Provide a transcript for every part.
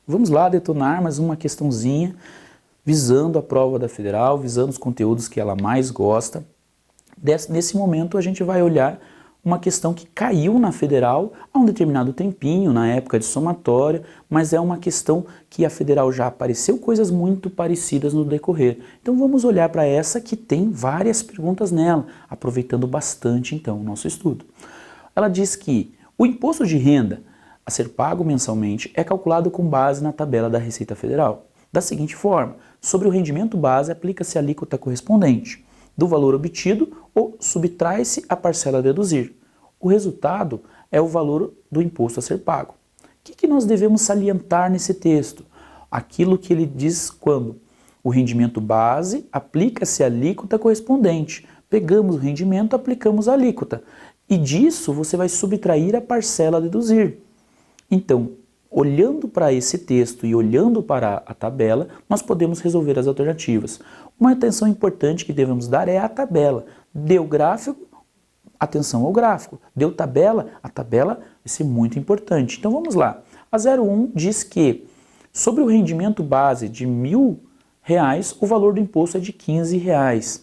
Vamos lá detonar mais uma questãozinha visando a prova da Federal, visando os conteúdos que ela mais gosta. Nesse momento a gente vai olhar uma questão que caiu na Federal há um determinado tempinho, na época de somatória, mas é uma questão que a Federal já apareceu coisas muito parecidas no decorrer. Então vamos olhar para essa que tem várias perguntas nela, aproveitando bastante então o nosso estudo. Ela diz que o imposto de renda a ser pago mensalmente é calculado com base na tabela da Receita Federal. Da seguinte forma, sobre o rendimento base aplica-se a alíquota correspondente do valor obtido ou subtrai-se a parcela a deduzir. O resultado é o valor do imposto a ser pago. O que nós devemos salientar nesse texto? Aquilo que ele diz quando o rendimento base aplica-se a alíquota correspondente. Pegamos o rendimento, aplicamos a alíquota. E disso você vai subtrair a parcela a deduzir. Então, olhando para esse texto e olhando para a tabela, nós podemos resolver as alternativas. Uma atenção importante que devemos dar é a tabela. Deu gráfico, atenção ao gráfico. Deu tabela, a tabela vai ser muito importante. Então vamos lá. A 01 diz que sobre o rendimento base de R$1.000, o valor do imposto é de R$15.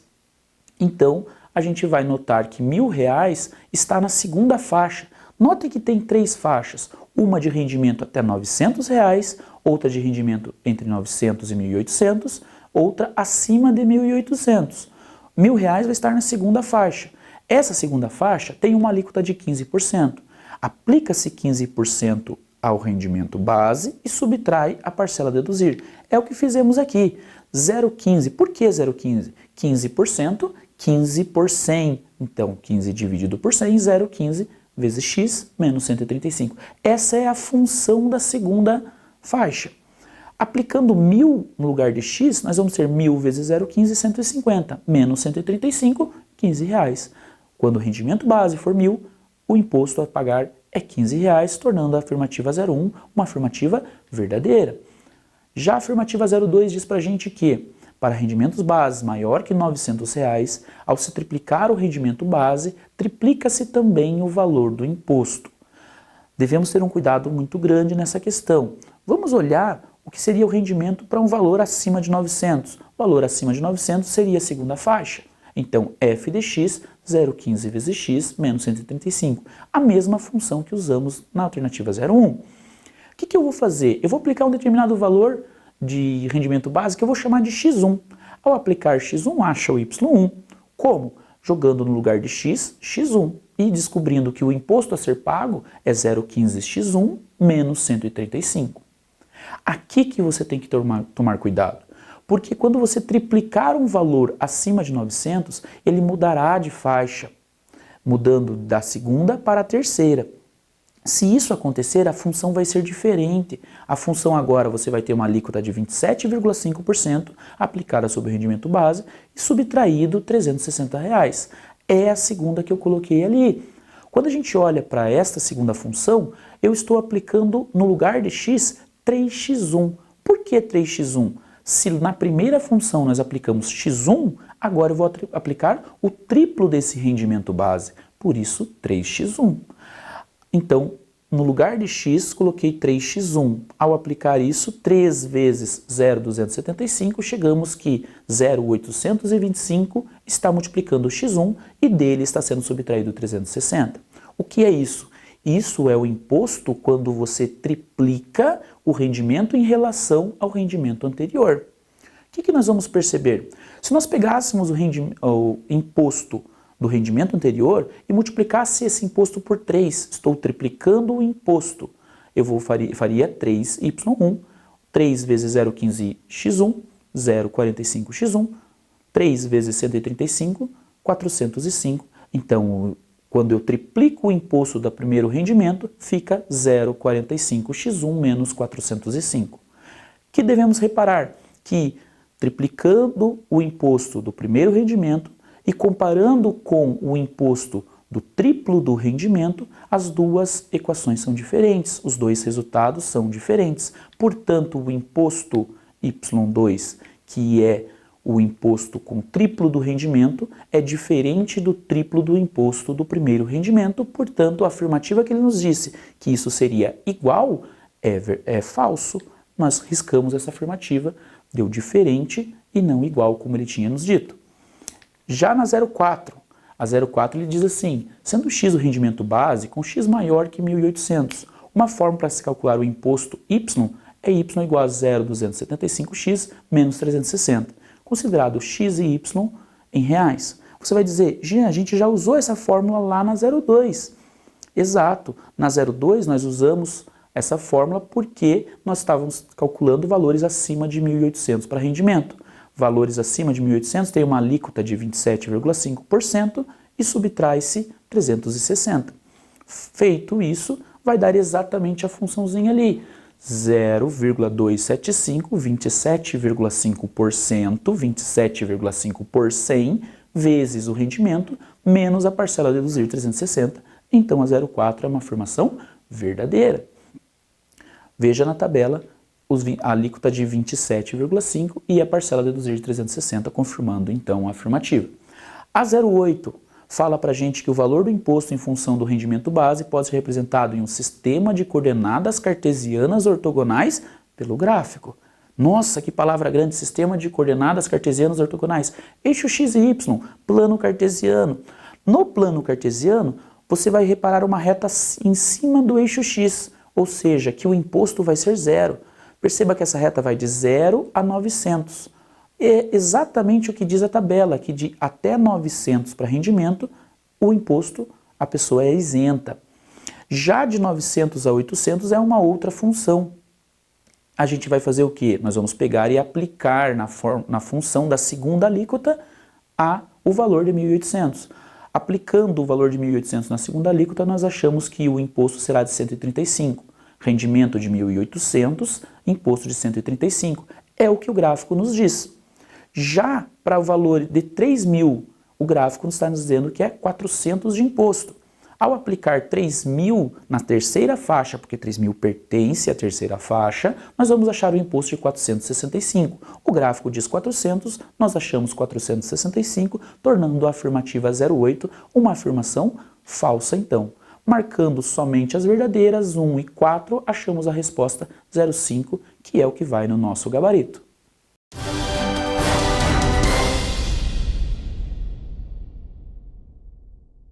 Então, a gente vai notar que R$1.000 está na segunda faixa. Notem que tem três faixas, uma de rendimento até R$900, outra de rendimento entre 900 e 1.800, outra acima de 1.800. R$1.000 vai estar na segunda faixa. Essa segunda faixa tem uma alíquota de 15%. Aplica-se 15% ao rendimento base e subtrai a parcela a deduzir. É o que fizemos aqui. 0,15. Por que 0,15? 15%, 15 por 100. Então, 15 dividido por 100, 0,15 vezes x menos 135. Essa é a função da segunda faixa. Aplicando 1.000 no lugar de x, nós vamos ter 1.000 vezes 0,15, 150, menos 135, R$15. Quando o rendimento base for 1.000, o imposto a pagar é R$15, tornando a afirmativa 01 uma afirmativa verdadeira. Já a afirmativa 02 diz para a gente que, para rendimentos bases maior que R$900, ao se triplicar o rendimento base, triplica-se também o valor do imposto. Devemos ter um cuidado muito grande nessa questão. Vamos olhar o que seria o rendimento para um valor acima de 900. O valor acima de 900 seria a segunda faixa. Então, f de x, 0,15 vezes x menos 135. A mesma função que usamos na alternativa 01. O que eu vou fazer? Eu vou aplicar um determinado valor de rendimento base que eu vou chamar de x1. Ao aplicar x1, acha o y1. Como? Jogando no lugar de x, x1. E descobrindo que o imposto a ser pago é 0,15x1 menos 135. Aqui que você tem que tomar cuidado. Porque quando você triplicar um valor acima de 900, ele mudará de faixa, mudando da segunda para a terceira. Se isso acontecer, a função vai ser diferente. A função agora você vai ter uma alíquota de 27,5% aplicada sobre o rendimento base e subtraído R$360. É a segunda que eu coloquei ali. Quando a gente olha para esta segunda função, eu estou aplicando no lugar de x 3x1. Por que 3x1? Se na primeira função nós aplicamos x1, agora eu vou aplicar o triplo desse rendimento base. Por isso, 3x1. Então, no lugar de x, coloquei 3x1. Ao aplicar isso, 3 vezes 0,275, chegamos que 0,825 está multiplicando o x1 e dele está sendo subtraído 360. O que é isso? Isso é o imposto quando você triplica o rendimento em relação ao rendimento anterior. O que nós vamos perceber? Se nós pegássemos o imposto do rendimento anterior e multiplicasse esse imposto por 3, estou triplicando o imposto. Eu faria 3y1, 3 vezes 0,15x1, 0,45x1, 3 vezes 135, 405. Então, quando eu triplico o imposto do primeiro rendimento, fica 0,45x1 menos 405. Que devemos reparar? Que triplicando o imposto do primeiro rendimento e comparando com o imposto do triplo do rendimento, as duas equações são diferentes, os dois resultados são diferentes. Portanto, o imposto Y2, que é o imposto com triplo do rendimento, é diferente do triplo do imposto do primeiro rendimento. Portanto, a afirmativa que ele nos disse que isso seria igual é falso. nós riscamos essa afirmativa, deu diferente e não igual como ele tinha nos dito. Já na 04, a 04 ele diz assim, sendo x o rendimento base com x maior que 1.800, uma forma para se calcular o imposto y é y igual a 0,275x menos 360, considerado x e y em reais. Você vai dizer, Jean, a gente já usou essa fórmula lá na 02. Exato, na 02 nós usamos essa fórmula porque nós estávamos calculando valores acima de 1.800 para rendimento. Valores acima de 1.800 tem uma alíquota de 27,5% e subtrai-se 360. Feito isso, vai dar exatamente a funçãozinha ali, 0,275, 27,5%, 27,5 por 100, vezes o rendimento, menos a parcela a deduzir 360. Então a 04 é uma afirmação verdadeira. Veja na tabela a alíquota de 27,5 e a parcela a deduzir de 360, confirmando então a afirmativa. A 08 fala para a gente que o valor do imposto em função do rendimento base pode ser representado em um sistema de coordenadas cartesianas ortogonais pelo gráfico. Nossa, que palavra grande, sistema de coordenadas cartesianas ortogonais. Eixo x e y, plano cartesiano. No plano cartesiano, você vai reparar uma reta em cima do eixo x, ou seja, que o imposto vai ser zero. Perceba que essa reta vai de 0 a 900. É exatamente o que diz a tabela, que de até 900 para rendimento, o imposto, a pessoa é isenta. Já de 900 a 800 é uma outra função. A gente vai fazer o quê? Nós vamos pegar e aplicar na função da segunda alíquota o valor de 1.800. Aplicando o valor de 1.800 na segunda alíquota, nós achamos que o imposto será de 135. Rendimento de 1.800, imposto de 135. É o que o gráfico nos diz. Já para o valor de 3.000, o gráfico está nos dizendo que é 400 de imposto. Ao aplicar 3.000 na terceira faixa, porque 3.000 pertence à terceira faixa, nós vamos achar o imposto de 465. O gráfico diz 400, nós achamos 465, tornando a afirmativa 08 uma afirmação falsa então. Marcando somente as verdadeiras 1 e 4, achamos a resposta 05, que é o que vai no nosso gabarito.